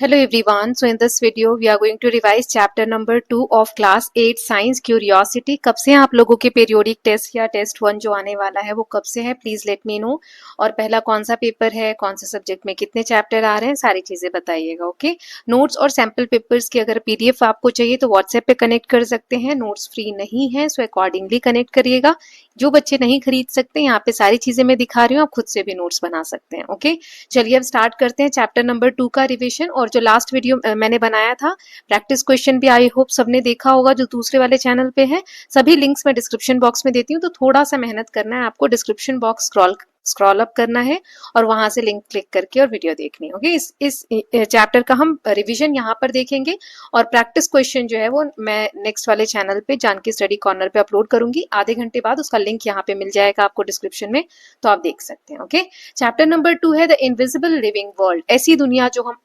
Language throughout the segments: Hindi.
Hello everyone. So in this video we are going to revise chapter number 2 of class 8 science curiosity. कब से आप लोगों के periodic test या test 1 जो आने वाला है वो कब से है प्लीज लेट मी नो। और पहला कौन सा पेपर है, कौन से सब्जेक्ट में कितने चैप्टर आ रहे हैं, सारी चीजें बताइएगा। ओके, नोट्स और सैम्पल पेपर्स की अगर पीडीएफ आपको चाहिए तो व्हाट्सएप पे कनेक्ट कर सकते हैं। नोट्स फ्री नहीं है, सो अकॉर्डिंगली कनेक्ट करिएगा। जो बच्चे नहीं खरीद सकते, यहाँ पे सारी चीजें मैं दिखा रही हूँ, आप खुद से भी नोट्स बना सकते हैं। ओके, चलिए अब स्टार्ट करते हैं चैप्टर नंबर 2 का रिविजन। और जो लास्ट वीडियो मैंने बनाया था प्रैक्टिस क्वेश्चन भी आई होप सबने देखा होगा, जो दूसरे वाले चैनल पे है। सभी लिंक्स मैं डिस्क्रिप्शन बॉक्स में देती हूँ, तो थोड़ा सा मेहनत करना है आपको, डिस्क्रिप्शन बॉक्स स्क्रॉल अप करना है और वहां से लिंक क्लिक करके और वीडियो देखनी है। ओके, इस चैप्टर का हम रिवीजन यहाँ पर देखेंगे और प्रैक्टिस क्वेश्चन जो है वो मैं नेक्स्ट वाले चैनल पे जानकी स्टडी कॉर्नर पे अपलोड करूंगी। आधे घंटे बाद उसका लिंक यहाँ पे मिल जाएगा आपको डिस्क्रिप्शन में, तो आप देख सकते हैं। ओके, चैप्टर नंबर 2 है द इनविजिबल लिविंग वर्ल्ड। ऐसी दुनिया जो हम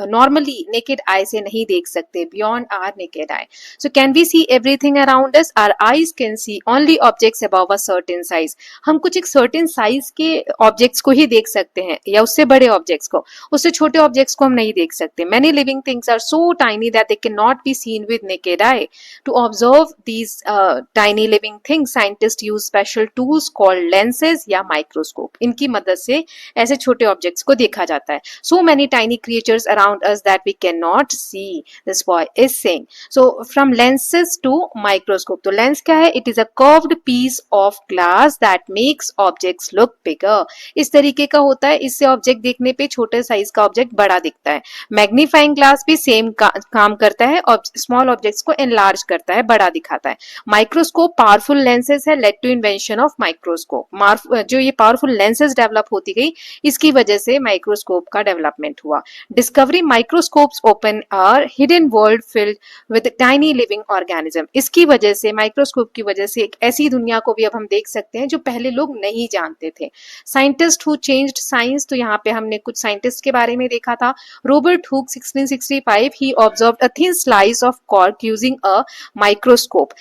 नॉर्मली नेकेड आई से नहीं देख सकते, beyond our naked eye. So can we see everything around us? Our eyes can see only objects above a certain size. हम कुछ एक सर्टेन साइज के ऑब्जेक्ट्स को ही देख सकते हैं या उससे बड़े ऑब्जेक्ट्स को, उससे छोटे ऑब्जेक्ट्स को हम नहीं देख सकते। Many living things are so tiny that they can not be seen with naked eye. To observe these tiny living things scientist use special tools called lenses या माइक्रोस्कोप। इनकी मदद से ऐसे छोटे ऑब्जेक्ट्स को देखा जाता है। So many tiny creatures around us that we cannot see, this boy is saying. So from lenses to microscope, तो lens क्या है? It is a curved piece of glass that makes objects look bigger. इस तरीके का होता है, इससे ऑब्जेक्ट देखने पे छोटे साइज का ऑब्जेक्ट बड़ा दिखता है। मैग्नीफाइंग ग्लास भी सेम काम करता है और स्मॉल ऑब्जेक्ट्स को एनलार्ज करता है, बड़ा दिखाता है। माइक्रोस्कोप पावरफुल लेंसेज है, led to invention of microscope. जो ये पावरफुल लेंसेज डेवलप होती गई, इसकी वजह से माइक्रोस्कोप का डेवलपमेंट हुआ। Discovery microscopes open a hidden world filled with tiny living organism. इसकी वजह से, माइक्रोस्कोप की वजह से एक ऐसी दुनिया को भी अब हम देख सकते हैं जो पहले लोग नहीं जानते थे। साइंटिस्ट हु चेंज्ड साइंस, तो यहाँ पे हमने कुछ साइंटिस्ट के बारे में देखा था। Robert Hooke 1665 he observed a thin slice of cork using a microscope,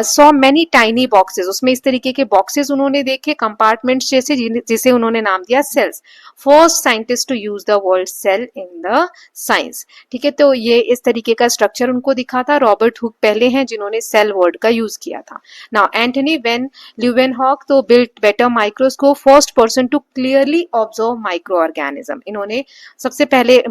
saw many tiny boxes। उसमें इस तरीके के बॉक्सेस उन्होंने देखे, कंपार्टमेंट्स जैसे, जिसे उन्होंने नाम दिया cells. First scientist to use the word cell in the science. ठीक है, तो ये इस तरीके का स्ट्रक्चर उनको दिखा था। रॉबर्ट हुक पहले हैं जिन्होंने सेल वर्ड का यूज किया था। नाउ एंटनी वेन ल्यूवेनहॉक तो built better microscope, first person to clearly observe microorganism. इन्होंने सबसे पहले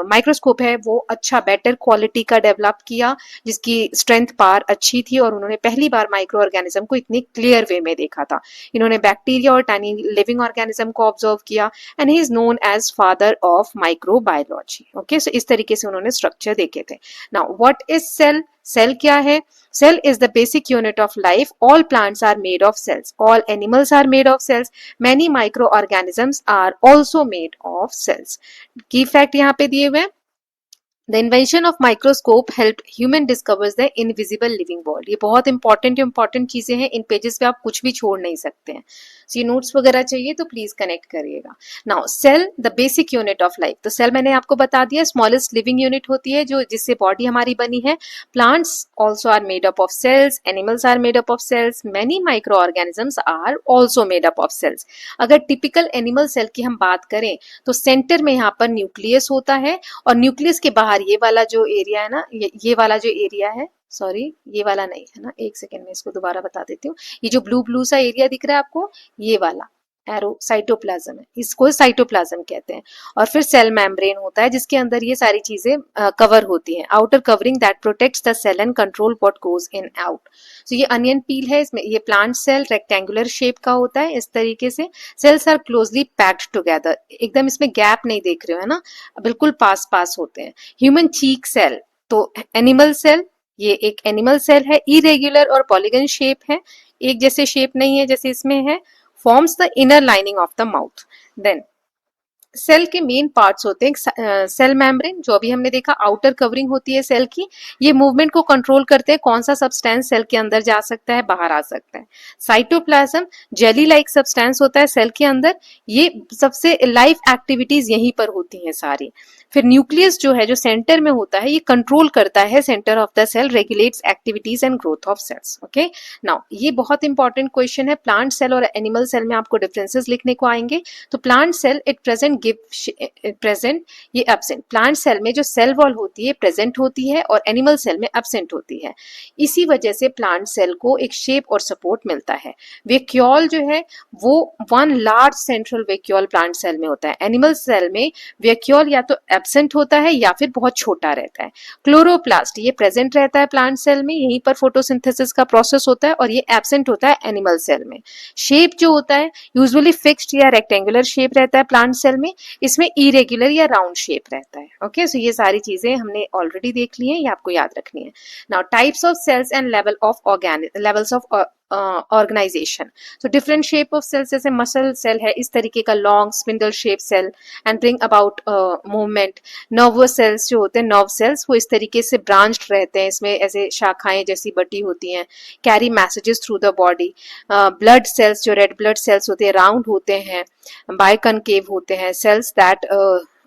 माइक्रोस्कोप है वो अच्छा बेटर क्वालिटी का डेवलप किया, जिसकी स्ट्रेंथ पार अच्छी थी, और उन्होंने पहली बार माइक्रो ऑर्गेनिज्म को इतनी क्लियर वे में देखा था। इन्होंने बैक्टीरिया और टाइनी लिविंग ऑर्गेनिज्म को ऑब्जर्व किया and he is known as father of microbiology. Okay, so इस तरीके से उन्होंने स्ट्रक्चर देखे थे। Now what is cell? Cell क्या है? Cell is the basic unit of life. All plants are made of cells. All animals are made of cells. Many microorganisms are also made of cells. Key fact यहाँ पे दिए हुए हैं। The invention of microscope helped human discovers the invisible living world. ये बहुत इंपॉर्टेंट चीजें हैं, इन पेजेस पे आप कुछ भी छोड़ नहीं सकते हैं। So, ये नोट्स वगैरह चाहिए तो प्लीज कनेक्ट करिएगा। Now cell the basic unit of life, तो सेल मैंने आपको बता दिया स्मॉलेस्ट लिविंग यूनिट होती है जो जिससे बॉडी हमारी बनी है। Plants also are made up of cells, animals are made up of cells, many microorganisms are also made up of cells. अगर टिपिकल एनिमल सेल की हम बात करें तो सेंटर में यहाँ पर न्यूक्लियस होता है, और न्यूक्लियस के बाहर ये वाला जो एरिया है ना, ये वाला जो एरिया है, सॉरी ये वाला नहीं है ना, एक सेकेंड में इसको दोबारा बता देती हूँ। ये जो ब्लू ब्लू सा एरिया दिख रहा है आपको, ये वाला एरो साइटोप्लाज्म है, इसको साइटोप्लाज्म कहते हैं। और फिर सेल मेम्ब्रेन होता है जिसके अंदर ये सारी चीजें कवर होती हैं। Outer covering that protects the cell and control what goes in out. तो ये अनियन पील है, इसमें ये प्लांट सेल रेक्टेंगुलर शेप का होता है इस तरीके से। Cells are closely packed together, एकदम इसमें गैप नहीं देख रहे हो है ना, बिल्कुल पास पास होते हैं। ह्यूमन चीक सेल, तो एनिमल सेल, ये एक एनिमल सेल है, इरेग्युलर और पॉलीगन शेप है, एक जैसे शेप नहीं है जैसे इसमें है। Forms the inner lining of the mouth. Then cell के मेन पार्ट्स होते हैं सेल मेम्ब्रेन, जो अभी हमने देखा आउटर कवरिंग होती है सेल की, ये मूवमेंट को कंट्रोल करते हैं, कौन सा सब्सटेंस सेल के अंदर जा सकता है, बाहर आ सकता है। साइटोप्लाज्म जेली लाइक सब्सटेंस होता है सेल के अंदर, ये सबसे लाइफ एक्टिविटीज यहीं पर होती हैं सारी। फिर न्यूक्लियस जो है, जो सेंटर में होता है, ये कंट्रोल करता है, centre of the cell regulates activities and growth of cells. Okay, now ये बहुत इंपॉर्टेंट क्वेश्चन है। प्लांट सेल और एनिमल सेल में आपको डिफरेंसेस लिखने को आएंगे। तो plant cell it present give present, ये एब्सेंट। प्लांट सेल में जो सेल वॉल होती है प्रेजेंट होती है और एनिमल सेल में एब्सेंट होती है। इसी वजह से प्लांट सेल को एक शेप और सपोर्ट मिलता है। वेक्यूल जो है वो one large central vacuole plant cell में होता है। एनिमल सेल में वेक्यूल या तो एब्सेंट होता है या फिर बहुत छोटा रहता है। क्लोरोप्लास्ट ये प्रेजेंट रहता है प्लांट सेल में, यहीं पर फोटोसिंथेसिस का प्रोसेस होता है, और ये एब्सेंट होता है एनिमल सेल में। शेप जो होता है यूजुअली फिक्स्ड या रेक्टेंगुलर शेप रहता है प्लांट सेल में, इसमें इरेगुलर या राउंड शेप रहता है। ओके, सो ये सारी चीजें हमने ऑलरेडी देख ली हैं, ये आपको याद रखनी है। Now types of cells and levels of organisation. So different shape of cells, जैसे मसल सेल है इस तरीके का long spindle shape cell and bring about movement. Nervous cells जो होते हैं, नर्व सेल्स, वो इस तरीके से ब्रांच्ड रहते हैं, इसमें ऐसे शाखाएं जैसी बटी होती हैं, carry messages through the body. Blood cells जो रेड ब्लड सेल्स होते हैं राउंड होते हैं, बाइकनकेव होते हैं, cells that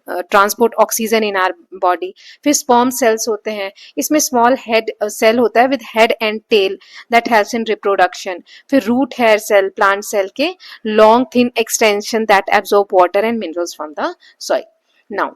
transport oxygen in our body. फिर स्पर्म सेल्स होते हैं, इसमें स्मॉल हेड सेल होता है with head and tail that helps in reproduction. फिर root hair cell, plant cell के long thin extension that absorb water and minerals from the soil. Now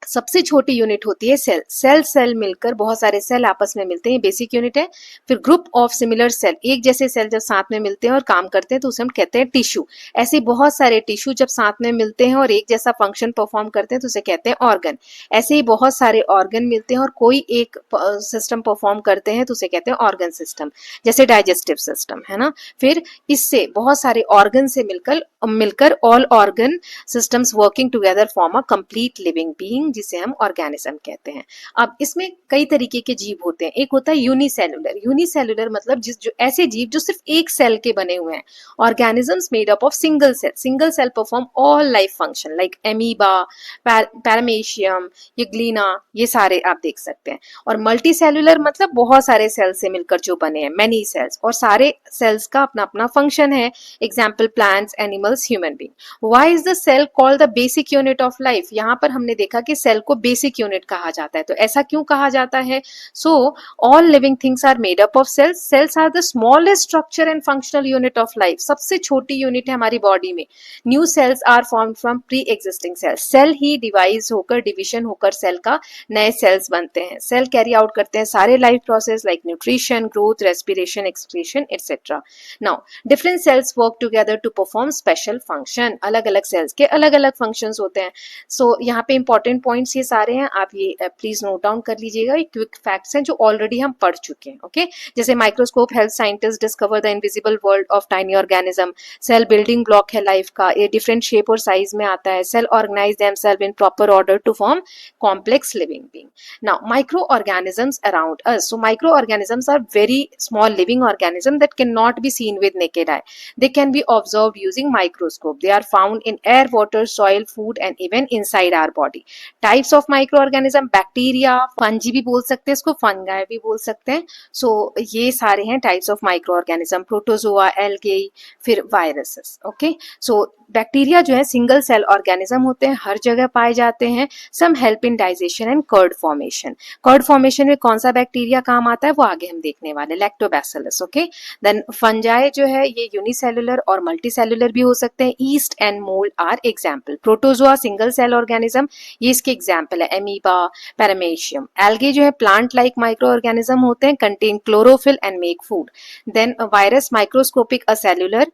सबसे छोटी यूनिट होती है सेल। सेल मिलकर बहुत सारे सेल आपस में मिलते हैं, बेसिक यूनिट है। फिर ग्रुप ऑफ सिमिलर सेल, एक जैसे सेल जब साथ में मिलते हैं और काम करते हैं तो उसे हम कहते हैं टिश्यू। ऐसे बहुत सारे टिश्यू जब साथ में मिलते हैं और एक जैसा फंक्शन परफॉर्म करते हैं तो उसे कहते हैं ऑर्गन। ऐसे ही बहुत सारे ऑर्गन मिलते हैं और कोई एक सिस्टम परफॉर्म करते हैं तो उसे कहते हैं ऑर्गन सिस्टम, जैसे डाइजेस्टिव सिस्टम है ना। फिर इससे बहुत सारे ऑर्गन से मिलकर all organ systems working together form a complete living being, जिसे हम ऑर्गेनिज्म कहते हैं। अब इसमें कई तरीके के जीव होते हैं। एक होता है यूनिसेलुलर। यूनिसेलुलर मतलब जो ऐसे जीव जो सिर्फ एक सेल के बने हुए हैं। Organisms made up of single cell. Single cell perform all life function like amoeba, paramecium, euglena, ये सारे आप देख सकते हैं। और मल्टी सेलुलर मतलब बहुत सारे सेल से मिलकर जो बने हैं, मेनी सेल्स, और सारे सेल्स का अपना अपना फंक्शन है। Example plants, animals, human being. Why is the cell called the basic unit of life? यहाँ पर हमने देखा कि सेल को बेसिक यूनिट कहा जाता है, तो ऐसा क्यों कहा जाता है? So all living things are made up of cells. Cells are the smallest structure and functional unit of life. सबसे छोटी यूनिट है हमारी बॉडी में। New cells are formed from pre existing cells. Cell ही डिवाइज होकर, डिविजन होकर सेल का नए सेल्स बनते हैं। सेल कैरी आउट करते हैं सारे life process like nutrition, growth, respiration, excretion etcetera. Now different cells work together to perform special function. अलग अलग सेल्स के अलग अलग फंक्शंस होते हैं। सो यहाँ पे इंपॉर्टेंट पॉइंट्स ये सारे हैं, आप ये प्लीज नोट डाउन कर लीजिएगा। ये क्विक फैक्ट्स हैं जो ऑलरेडी हम पढ़ चुके हैं। ओके, जैसे microscope help scientist discover the invisible world of tiny organism. Cell building block है लाइफ का, ये डिफरेंट शेप और साइज में आता है। Cell organise themselves in proper order to form complex living being. Now microorganisms around us. So microorganisms are very small living organism that can not be seen with naked eye. They can be observed using microscope. They are found in air, water, soil, food and even inside our body. Types of microorganism, bacteria, fungi भी बोल सकते हैं इसको, fungi भी बोल सकते हैं। So ये सारे हैं types of microorganism, protozoa, algae, फिर viruses. Okay, so बैक्टीरिया जो है सिंगल सेल ऑर्गेनिज्म होते हैं, हर जगह पाए जाते हैं। Some help in digestion and curd formation. Curd formation में कौन सा बैक्टीरिया काम आता है वो आगे हम देखने वाले, लैक्टोबैसिलस। ओके, देन फंजाई जो है ये यूनिसेलुलर और मल्टीसेलुलर भी हो सकते हैं। Yeast and mould are example. Protozoa single cell organism, ये इसके एग्जाम्पल है। Amoeba, paramecium. एल्गे जो है प्लांट लाइक माइक्रो ऑर्गेनिज्म होते हैं, contain chlorophyll and make food. Then virus microscopic acellular,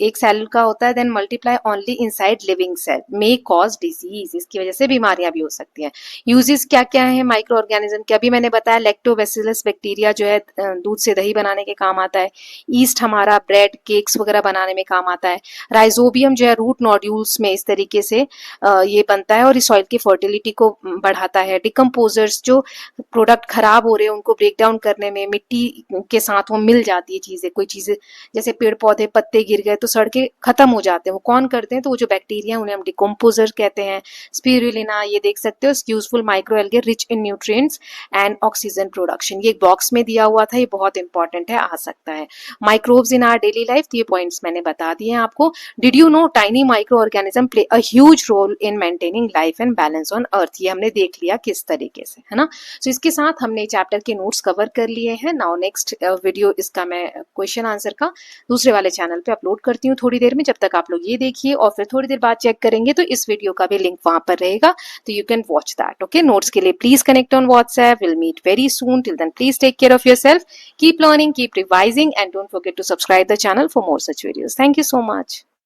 एक सेल का होता है, then multiply only inside living cell, may cause disease, इसकी वजह से बीमारियां भी हो सकती हैं। यूजेस क्या क्या है माइक्रो ऑर्गेनिज्म के, अभी मैंने बताया लैक्टोबैसिलस बैक्टीरिया जो है दूध से दही बनाने के काम आता है। ईस्ट हमारा ब्रेड, केक्स वगैरह बनाने में काम आता है। राइजोबियम जो है रूट नोड्यूल्स में इस तरीके से ये बनता है और इस सॉइल की फर्टिलिटी को बढ़ाता है। डिकम्पोजर्स, जो प्रोडक्ट खराब हो रहे हैं उनको ब्रेक डाउन करने में मिट्टी के साथ वो मिल जाती है चीजें, कोई चीजें जैसे पेड़ पौधे पत्ते गिर गए तो सड़ के खत्म हो जाते हैं, वो कौन करते हैं? तो वो जो बैक्टीरिया उन्हें हम डिकम्पोजर कहते हैं। स्पिरुलिना, ये देख सकते हो, useful micro algae rich in nutrients and oxygen production. ये एक बॉक्स में दिया हुआ था, ये बहुत इंपॉर्टेंट है, आ सकता है। Microbes in our daily life, तो ये पॉइंट्स मैंने बता दिए हैं आपको। Did you know tiny microorganism play a huge role in maintaining life and balance on earth. ये हमने देख लिया किस तरीके से, है ना। सो इसके साथ हमने चैप्टर के नोट्स कवर कर लिए हैं। नाउ नेक्स्ट वीडियो इसका मैं क्वेश्चन आंसर का दूसरे वाले चैनल पे अपलोड अपलोड करती हूँ थोड़ी देर में, जब तक आप लोग ये देखिए और फिर थोड़ी देर बाद चेक करेंगे तो इस वीडियो का भी लिंक वहां पर रहेगा, तो you can watch that. Okay, notes के लिए please connect on WhatsApp. Will meet very soon, till then please take care of yourself, keep learning, keep revising, and don't forget to subscribe the channel for more such videos. Thank you so much.